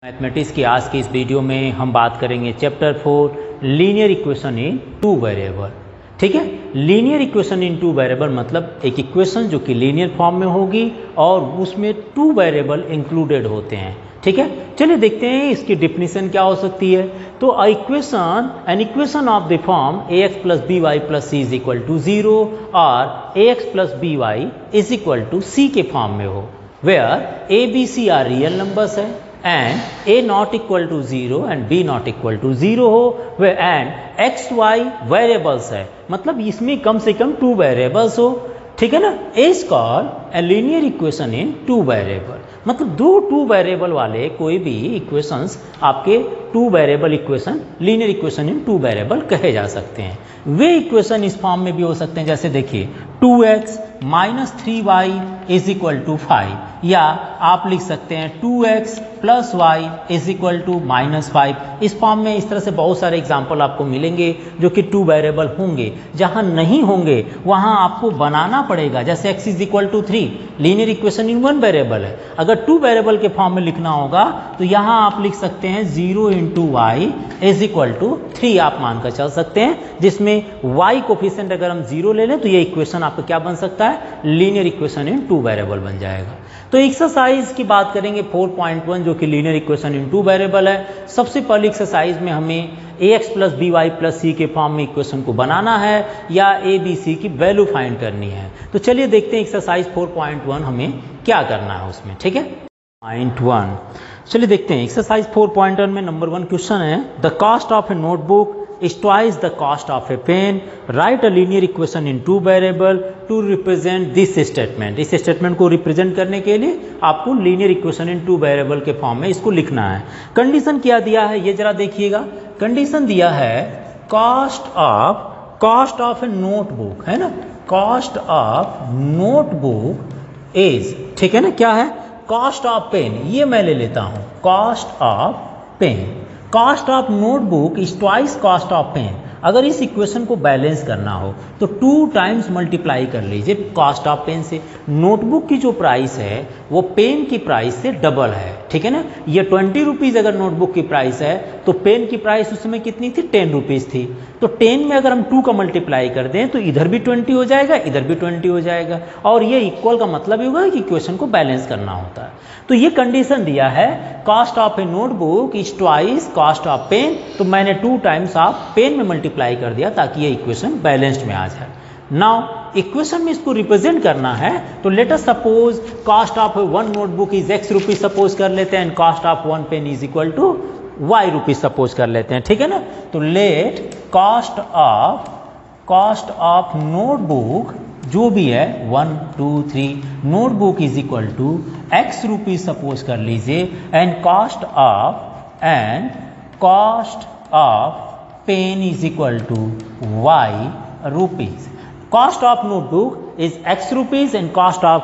Mathematics की आज की इस वीडियो में हम बात करेंगे chapter 4 linear equation in two variable. ठीक है, linear equation in two variable मतलब एक इक्वेशन जो कि लीनियर फॉर्म में होगी और उसमें टू वेरिएबल इंक्लूडेड होते हैं। ठीक है, चलिए देखते हैं इसकी डिफिनीशन क्या हो सकती है। तो an equation of the form ax plus b y plus c is equal to 0 और ax plus b y is equal to c के फॉर्म में हो, where a b c are real numbers है and a not equal to 0 and b not equal to 0 हो, and x y variables है, मतलब इसमें कम से कम टू वेरिएबल्स हो। ठीक है ना, is called a linear equation in two variable, मतलब दो टू वेरिएबल वाले कोई भी इक्वेशंस आपके two variable equation linear equation in two variable कहे जा सकते हैं। वे इक्वेशन इस फॉर्म में भी हो सकते हैं, जैसे देखिए 2x minus 3y is equal to 5, या आप लिख सकते हैं 2x plus Y is equal to minus 5। इस फॉर्म में इस तरह से बहुत सारे एग्जाम्पल आपको मिलेंगे जो कि टू वेरिएबल होंगे। जहां नहीं होंगे वहां आपको बनाना पड़ेगा, जैसे x is equal to 3 linear equation in one variable है, अगर टू वेरिएबल के फॉर्म में लिखना होगा तो यहां आप लिख सकते हैं 0 into Y is equal to 3 आप मानकर चल सकते हैं, जिसमें y कोफिशिएंट अगर हम 0 ले लें तो ये इक्वेशन आपका क्या बन सकता है, linear equation in two variable बन जाएगा। तो एक्सरसाइज की बात करेंगे 4.1 जो कि linear equation in two variable है। सबसे पहले एक्सरसाइज में हमें ax plus b y plus c के फॉर्म में इक्वेशन को बनाना है या a b c की वैल्यू फाइंड करनी है। तो चलिए देखते हैं एक्सरसाइज 4.1 हमें क्या करना है उसमें। ठीक है, पॉइंट 1 चलिए देखते हैं। एक्सरसाइज 4.1 में नंबर 1 क्वेश्चन है, the cost of a notebook is twice the cost of a pen. Write a linear equation in two variable to represent this statement. इस स्टेटमेंट को रिप्रेजेंट करने के लिए आपको linear equation in two variable के form में इसको लिखना है। कंडीशन क्या दिया है ये जरा देखिएगा। कंडीशन दिया है कॉस्ट ऑफ ए नोटबुक, है ना, कॉस्ट ऑफ नोटबुक इज, ठीक है ना, क्या है, कॉस्ट ऑफ पेन, ये मैं ले लेता हूं, cost of pen. Cost of notebook is twice cost of pen. अगर इस इक्वेशन को बैलेंस करना हो तो 2 टाइम्स मल्टीप्लाई कर लीजिए कॉस्ट ऑफ पेन से। नोटबुक की जो प्राइस है वो पेन की प्राइस से डबल है। ठीक है ना, ये 20 रुपीज़ अगर नोटबुक की प्राइस है तो पेन की प्राइस उस समय कितनी थी, 10 रुपीज़ थी। तो 10 में अगर हम 2 का मल्टीप्लाई कर दें तो इधर भी 20 हो जाएगा, इधर भी 20 हो जाएगा, और ये इक्वल का मतलब ही होगा कि इक्वेशन को बैलेंस करना होता है। तो ये कंडीशन दिया है cost of a notebook is twice cost of pen, तो मैंने 2 टाइम्स ऑफ पेन में मल्टीप्लाई कर दिया ताकि ये इक्वेशन बैलेंस्ड में आ जाए। नाउ इक्वेशन में इसको रिप्रेजेंट करना है तो let us suppose cost of one notebook is x rupees suppose कर लेते हैं, and cost of one pen is equal to y rupees suppose कर लेते हैं। ठीक है ना, तो लेट कॉस्ट ऑफ नोटबुक जो भी है 1 2 3 notebook is equal to x rupees suppose कर लीजिए, and cost of pen is equal to y rupees. Cost of notebook is x rupees and cost of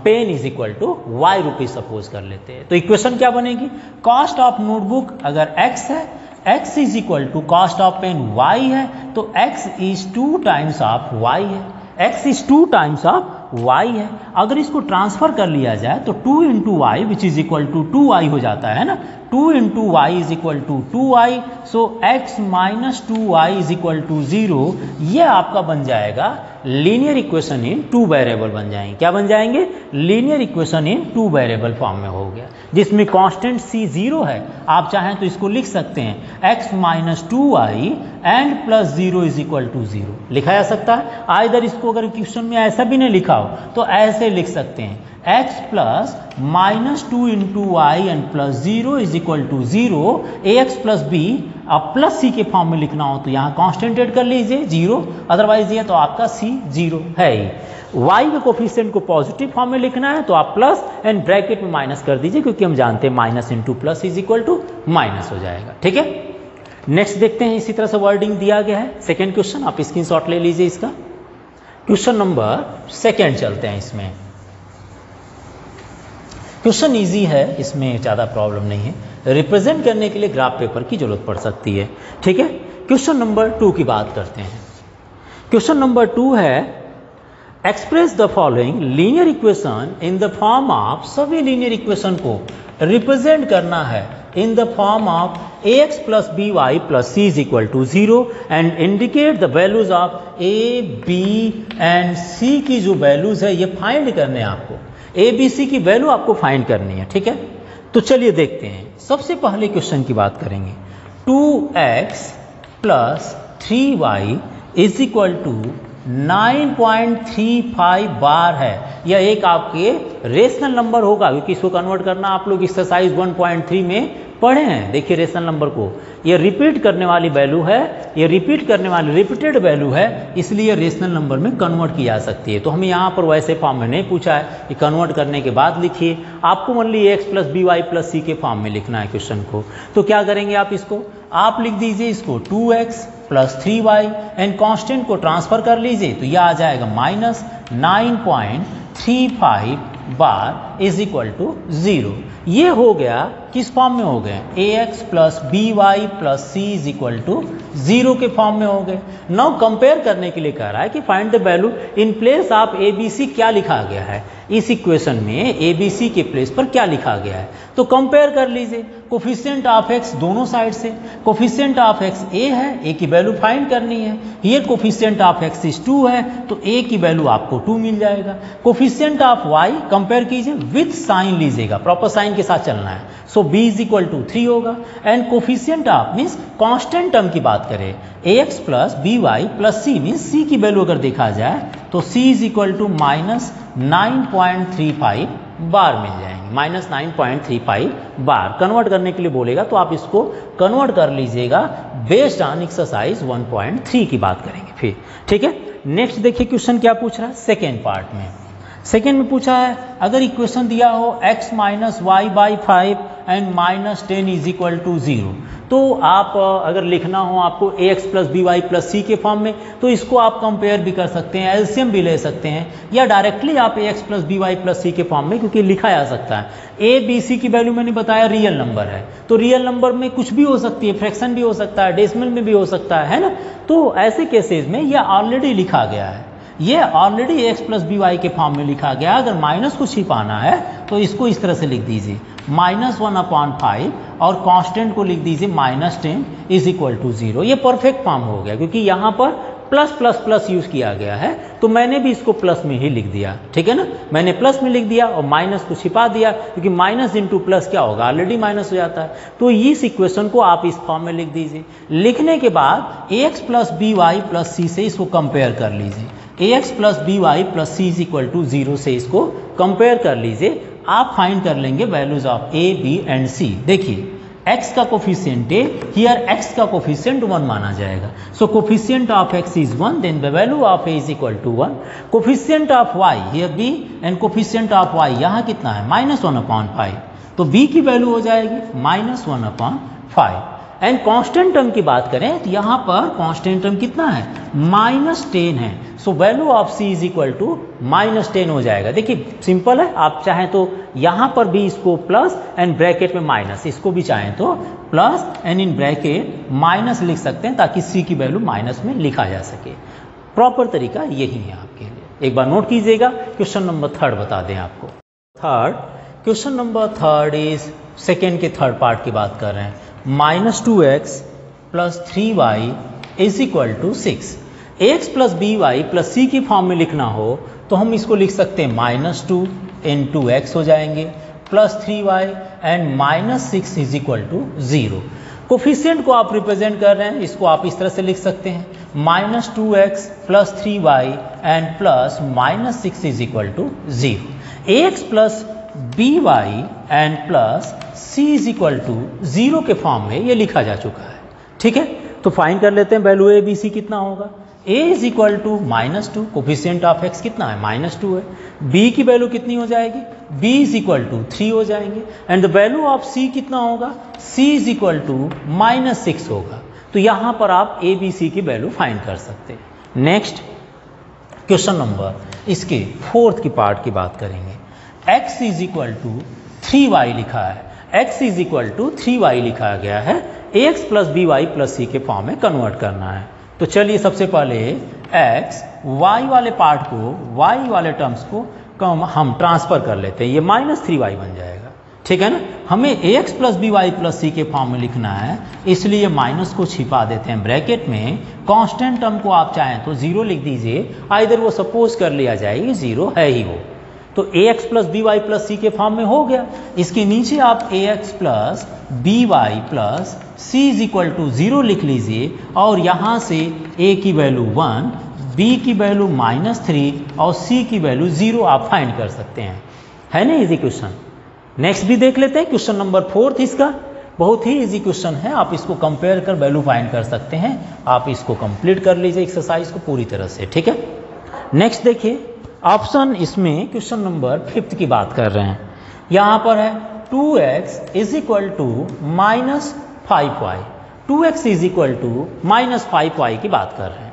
pen is equal to y rupees suppose कर लेते हैं। तो equation क्या बनेगी, cost of notebook अगर x है, x is equal to cost of pen y है, तो x is 2 times of y है, x is 2 times of y है। अगर इसको ट्रांसफर कर लिया जाए तो 2 into y which is equal to 2y हो जाता है ना, 2 into Y is equal to 2y, so x minus 2y is equal to 0। ये आपका बन जाएगा linear equation in two variable बन जाएंगे। क्या बन जाएंगे, linear equation in two variable form में हो गया, जिसमें कांस्टेंट c 0 है। आप चाहें तो इसको लिख सकते हैं x minus 2y and plus 0 is equal to 0 लिखा जा सकता है। आइदर इसको अगर क्वेश्चन में ऐसा भी नहीं लिखा हो तो ऐसे लिख सकते हैं x plus minus 2 into y and plus 0 is equal to 0, ax plus b. अब प्लस सी के फॉर्म में लिखना हो तो यहाँ कांस्टेंट ऐड कर लीजिए 0, अदरवाइज ये तो आपका c 0 है ही। y के कोफिशिएंट को पॉजिटिव फॉर्म में लिखना है तो आप प्लस एंड ब्रैकेट में माइनस कर दीजिए, क्योंकि हम जानते हैं minus into plus is equal to minus हो जाएगा। ठीक है, नेक्स्ट देखते हैं, इसी तरह से वर्डिंग दिया गया है। सेकेंड क्वेश्चन आप स्क्रीनशॉट ले लीजिए इसका। क्वेश्चन नंबर 2 चलते हैं। इसमें क्वेश्चन इजी है, इसमें ज़्यादा प्रॉब्लम नहीं है, रिप्रेजेंट करने के लिए ग्राफ पेपर की जरूरत पड़ सकती है। ठीक है, क्वेश्चन नंबर 2 की बात करते हैं। क्वेश्चन नंबर 2 है, express the following linear equation in the form of, सभी लीनियर इक्वेशन को रिप्रेजेंट करना है in the form of ax plus by plus c is equal to 0 and indicate the values of a, b and c की जो values है ये find करने हैं आपको। a, b, c की वैल्यू आपको फाइंड करनी है, ठीक है। तो चलिए देखते हैं, सबसे पहले क्वेश्चन की बात करेंगे। 2x plus 3y is equal to 9.35 बार है। यह एक आपके रेशनल नंबर होगा, क्योंकि इसको कन्वर्ट करना आप लोग एक्सरसाइज 1.3 में पढ़े हैं। देखिए रेशनल नंबर को, ये रिपीट करने वाली वैल्यू है, ये रिपीट करने वाली रिपीटेड वैल्यू है, इसलिए रेशनल नंबर में कन्वर्ट की जा सकती है। तो हमें यहाँ पर वैसे फॉर्म में नहीं पूछा है कि कन्वर्ट करने के बाद लिखिए, आपको only x plus b y plus c के फॉर्म में लिखना है क्वेश्चन को। तो क्या करेंगे आप इसको, आप लिख दीजिए इसको 2x plus 3y and constant को ट्रांसफर कर लीजिए, तो यह आ जाएगा माइनस 9.35 बार इज इक्वल टू 0। ये हो गया, किस फॉर्म में हो गए, ax plus b y plus c is equal to 0 के फॉर्म में हो गए। नाउ कंपेयर करने के लिए कह रहा है कि find the value in place of a b c, क्या लिखा गया है इस इक्वेशन में, ए बी सी के प्लेस पर क्या लिखा गया है। तो कंपेयर कर लीजिए कोफिशिएंट ऑफ x दोनों साइड से, कोफिशिएंट ऑफ x a है, a की वैल्यू फाइंड करनी है। Here coefficient of x is 2 है, तो a की वैल्यू आपको 2 मिल जाएगा। कोफिशिएंट ऑफ y कंपेयर कीजिए, विथ साइन लीजिएगा, प्रॉपर साइन के साथ चलना है, so b is equal to 3 होगा। And coefficient of means constant term की बात करें, ax plus b y plus सी मीन्स c की वैल्यू अगर देखा जाए तो c is equal to minus 9.35 बार मिल जाएंगे, माइनस 9.35 बार। कन्वर्ट करने के लिए बोलेगा तो आप इसको कन्वर्ट कर लीजिएगा बेस्ड ऑन एक्सरसाइज 1.3 की बात करेंगे फिर, ठीक है। नेक्स्ट देखिए क्वेश्चन क्या पूछ रहा है सेकेंड पार्ट में। सेकेंड में पूछा है, अगर इक्वेशन दिया हो x minus y by 5 and minus 10 is equal to 0, तो आप अगर लिखना हो आपको ax plus b y plus c के फॉर्म में, तो इसको आप कंपेयर भी कर सकते हैं, एलसीएम भी ले सकते हैं, या डायरेक्टली आप ax plus b y plus c के फॉर्म में, क्योंकि लिखा जा सकता है। ए बी सी की वैल्यू मैंने बताया रियल नंबर है, तो रियल नंबर में कुछ भी हो सकती है, फ्रैक्शन भी हो सकता है, डेसिमल में भी हो सकता है ना। तो ऐसे केसेस में यह ऑलरेडी लिखा गया है, ये already x plus b y के फॉर्म में लिखा गया। अगर माइनस को छिपाना है तो इसको इस तरह से लिख दीजिए -1/5 और कांस्टेंट को लिख दीजिए -10 इज इक्वल टू 0। ये परफेक्ट फॉर्म हो गया, क्योंकि यहाँ पर प्लस प्लस प्लस यूज किया गया है, तो मैंने भी इसको प्लस में ही लिख दिया, ठीक है ना। मैंने प्लस में लिख दिया और माइनस को छिपा दिया, क्योंकि माइनस इंटू प्लस क्या होगा, ऑलरेडी माइनस हो जाता है। तो इस इक्वेशन को आप इस फॉर्म में लिख दीजिए। लिखने के बाद x plus b y plus c से इसको कंपेयर कर लीजिए, ax plus b y plus c is equal to 0 से इसको कंपेयर कर लीजिए। आप फाइंड कर लेंगे values of a, b and c। देखिए x का कोफिशिएंट a, हियर x का कोफिशिएंट 1 माना जाएगा, so coefficient of x is 1, then the value of a is equal to 1। Coefficient of y here b and coefficient of y यहाँ कितना है -1/5, तो b की वैल्यू हो जाएगी -1/5। एंड कांस्टेंट टर्म की बात करें तो यहाँ पर कांस्टेंट टर्म कितना है -10 है, so value of c is equal to -10 हो जाएगा। देखिए सिंपल है, आप चाहें तो यहाँ पर भी इसको प्लस एंड ब्रैकेट में माइनस, इसको भी चाहें तो plus and in bracket minus लिख सकते हैं, ताकि c की वैल्यू माइनस में लिखा जा सके। प्रॉपर तरीका यही है आपके लिए, एक बार नोट कीजिएगा। क्वेश्चन नंबर 3 बता दें आपको। क्वेश्चन नंबर 3 इज सेकेंड के थर्ड पार्ट की बात कर रहे हैं। -2x plus 3y is equal to 6। X plus b y plus c की फॉर्म में लिखना हो तो हम इसको लिख सकते हैं -2 इंटू एक्स हो जाएंगे plus 3y and -6 is equal to 0। Coefficient को आप रिप्रेजेंट कर रहे हैं, इसको आप इस तरह से लिख सकते हैं -2x plus 3y and plus -6 is equal to 0। ax plus b y and plus c is equal to 0 के फॉर्म में ये लिखा जा चुका है, ठीक है। तो फाइंड कर लेते हैं वैल्यू a b c कितना होगा। a is equal to -2, coefficient of x कितना है -2 है, b की वैल्यू कितनी हो जाएगी b इज इक्वल टू 3 हो जाएंगे, and the value of c कितना होगा c इज इक्वल टू -6 होगा। तो यहाँ पर आप a b c की वैल्यू फाइंड कर सकते हैं। नेक्स्ट क्वेश्चन नंबर इसके फोर्थ की पार्ट की बात करेंगे। x is equal to 3y लिखा है, x is equal to 3y लिखा गया है, ax plus b y plus c के फॉर्म में कन्वर्ट करना है। तो चलिए सबसे पहले x y वाले पार्ट को, y वाले टर्म्स को हम ट्रांसफर कर लेते हैं, ये -3y बन जाएगा। ठीक है ना। हमें ax plus b y plus c के फॉर्म में लिखना है, इसलिए माइनस को छिपा देते हैं ब्रैकेट में। कांस्टेंट टर्म को आप चाहें तो 0 लिख दीजिए, आइदर वो सपोज कर लिया जाए 0 है ही वो। तो ax plus b y plus c के फॉर्म में हो गया। इसके नीचे आप ax plus b y plus c is equal to 0 लिख लीजिए, और यहाँ से a की वैल्यू 1, b की वैल्यू -3 और c की वैल्यू 0 आप फाइंड कर सकते हैं। है ना इजी क्वेश्चन। नेक्स्ट भी देख लेते हैं, क्वेश्चन नंबर 4 इसका बहुत ही इजी क्वेश्चन है। आप इसको कंपेयर कर वैल्यू फाइंड कर सकते हैं। आप इसको कंप्लीट कर लीजिए एक्सरसाइज को पूरी तरह से, ठीक है। नेक्स्ट देखिए ऑप्शन, इसमें क्वेश्चन नंबर 5 की बात कर रहे हैं। यहाँ पर है 2x is equal to -5y, 2x is equal to -5y की बात कर रहे हैं।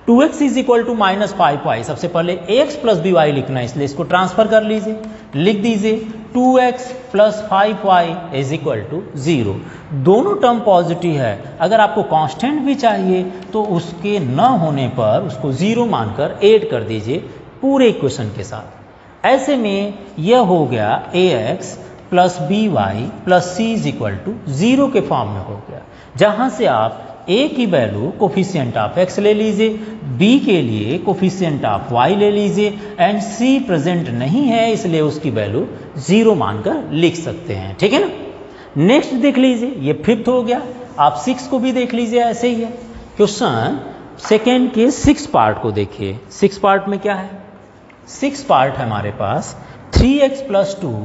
2x is equal to -5y, सबसे पहले ax प्लस बी वाई लिखना है, इसलिए इसको ट्रांसफर कर लीजिए, लिख दीजिए 2x plus 5y is equal to 0। दोनों टर्म पॉजिटिव है। अगर आपको कांस्टेंट भी चाहिए तो उसके न होने पर उसको 0 मानकर ऐड कर दीजिए पूरे इक्वेशन के साथ। ऐसे में यह हो गया ax plus b y plus c is equal to 0 के फॉर्म में हो गया, जहाँ से आप a की वैल्यू कोफिशिएंट ऑफ x ले लीजिए, b के लिए कोफिशिएंट ऑफ y ले लीजिए, एंड c प्रेजेंट नहीं है इसलिए उसकी वैल्यू 0 मानकर लिख सकते हैं, ठीक है ना। नेक्स्ट देख लीजिए, ये 5th हो गया। आप 6 को भी देख लीजिए, ऐसे ही है। क्वेश्चन सेकेंड के 6 पार्ट को देखिए। 6 पार्ट में क्या है, 6 पार्ट है हमारे पास 3x plus 2,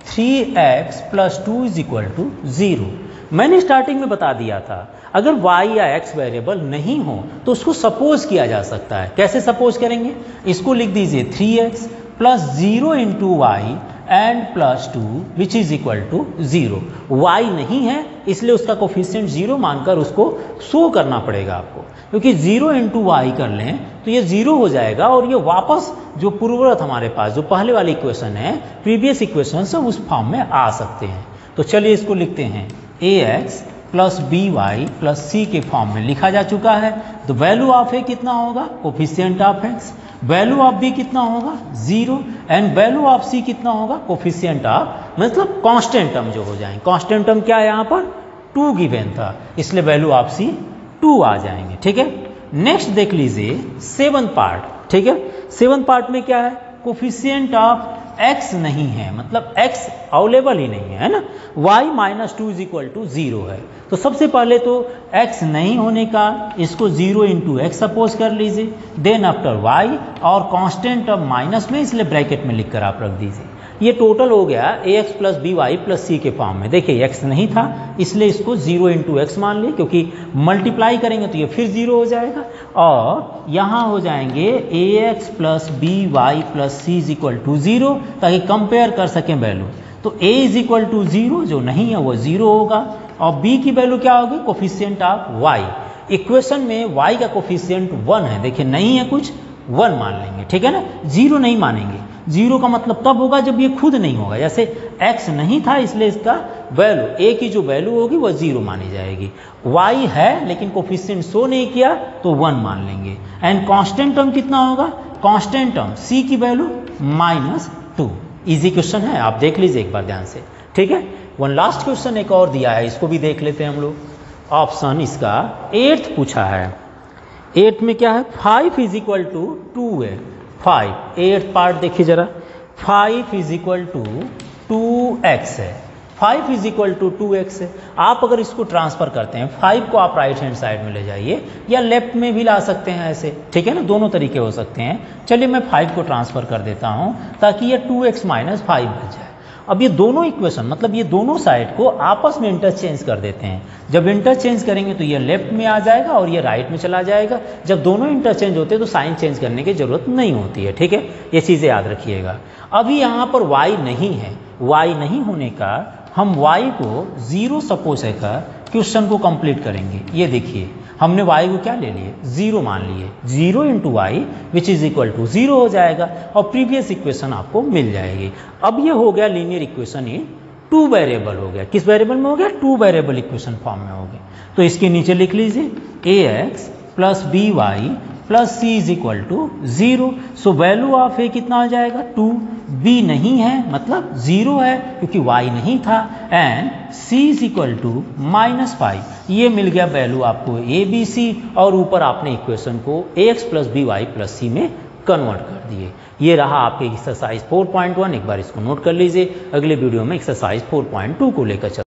3x plus 2 is equal to 0। मैंने स्टार्टिंग में बता दिया था, अगर y या x वेरिएबल नहीं हो तो उसको सपोज किया जा सकता है। कैसे सपोज करेंगे, इसको लिख दीजिए 3x plus 0 into y and plus 2 which is equal to 0। y नहीं है इसलिए उसका कोफिशिएंट 0 मानकर उसको शो करना पड़ेगा आपको, क्योंकि 0 इंटू वाई कर लें तो ये 0 हो जाएगा, और ये वापस जो पूर्ववर्त हमारे पास जो पहले वाली इक्वेशन है, प्रीवियस इक्वेशन से उस फॉर्म में आ सकते हैं। तो चलिए इसको लिखते हैं, ax plus b y plus c के फॉर्म में लिखा जा चुका है। तो वैल्यू ऑफ ए कितना होगा, coefficient of x, value of b कितना होगा 0, एंड वैल्यू ऑफ सी कितना होगा, कोफिशिएंट ऑफ मतलब कांस्टेंट टर्म जो हो जाएंगे। कांस्टेंट टर्म क्या है, यहाँ पर 2 गिवन था, इसलिए वैल्यू ऑफ सी 2 आ जाएंगे, ठीक है। नेक्स्ट देख लीजिए 7th पार्ट, ठीक है। 7th पार्ट में क्या है, कोफिशिएंट ऑफ x नहीं है, मतलब x अवेलेबल ही नहीं है ना। y minus 2 is equal to 0 है। तो सबसे पहले तो x नहीं होने का इसको 0 इंटू एक्स सपोज कर लीजिए, देन आफ्टर y, और कांस्टेंट अब माइनस में इसलिए ब्रैकेट में लिखकर आप रख दीजिए। ये टोटल हो गया ax plus b y plus c के फॉर्म में। देखिए x नहीं था इसलिए इसको 0 इंटू एक्स मान लिए, क्योंकि मल्टीप्लाई करेंगे तो ये फिर 0 हो जाएगा, और यहाँ हो जाएंगे ax plus b y plus c is equal to 0, ताकि कंपेयर कर सकें वैल्यू। तो a इज इक्वल टू 0 जो नहीं है वो 0 होगा, और b की वैल्यू क्या होगी, कोफिशिएंट ऑफ y। इक्वेशन में y का कोफिशिएंट 1 है, देखिए नहीं है कुछ, 1 मान लेंगे, ठीक है ना, 0 नहीं मानेंगे। 0 का मतलब तब होगा जब ये खुद नहीं होगा, जैसे x नहीं था इसलिए इसका वैल्यू a की जो वैल्यू होगी वो 0 मानी जाएगी। y है लेकिन कोफिशिएंट शो नहीं किया तो 1 मान लेंगे। एंड कांस्टेंट टर्म कितना होगा, कांस्टेंट टर्म c की वैल्यू -2। इजी क्वेश्चन है, आप देख लीजिए एक बार ध्यान से, ठीक है। वन लास्ट क्वेश्चन एक और दिया है, इसको भी देख लेते हैं हम लोग। ऑप्शन इसका 8th पूछा है। 8 में क्या है, 5 इज इक्वल टू 2 है। 5 8th पार्ट देखिए जरा, 5 इज इक्वल टू 2x है। 5 इज इक्वल टू 2x है। आप अगर इसको ट्रांसफर करते हैं, 5 को आप राइट हैंड साइड में ले जाइए या लेफ्ट में भी ला सकते हैं ऐसे, ठीक है ना, दोनों तरीके हो सकते हैं। चलिए मैं 5 को ट्रांसफर कर देता हूं ताकि ये 2x माइनस 5 बच जाए। अब ये दोनों इक्वेशन मतलब ये दोनों साइड को आपस में इंटरचेंज कर देते हैं। जब इंटरचेंज करेंगे तो ये लेफ्ट में आ जाएगा और ये राइट में चला जाएगा। जब दोनों इंटरचेंज होते हैं तो साइन चेंज करने की जरूरत नहीं होती है, ठीक है, ये चीज़ें याद रखिएगा। अभी यहाँ पर y नहीं है, y नहीं होने का हम y को 0 सपोज है कर क्वेश्चन को कंप्लीट करेंगे। ये देखिए हमने y को क्या ले लिए, 0 मान लिए, 0 into y which is equal to 0 हो जाएगा और प्रीवियस इक्वेशन आपको मिल जाएगी। अब ये हो गया लीनियर इक्वेशन इन 2 वेरिएबल हो गया। किस वेरिएबल में हो गया, 2 वेरिएबल इक्वेशन फॉर्म में हो गया। तो इसके नीचे लिख लीजिए ax plus b y plus c is equal to 0। So value of a कितना आ जाएगा 2, बी नहीं है मतलब 0 है क्योंकि y नहीं था, and c is equal to -5। ये मिल गया वैल्यू आपको ए बी सी, और ऊपर आपने इक्वेशन को ax plus b y plus c में कन्वर्ट कर दिए। ये रहा आपके एक्सरसाइज 4.1। एक बार इसको नोट कर लीजिए। अगले वीडियो में एक्सरसाइज 4.2 को लेकर चलते हैं।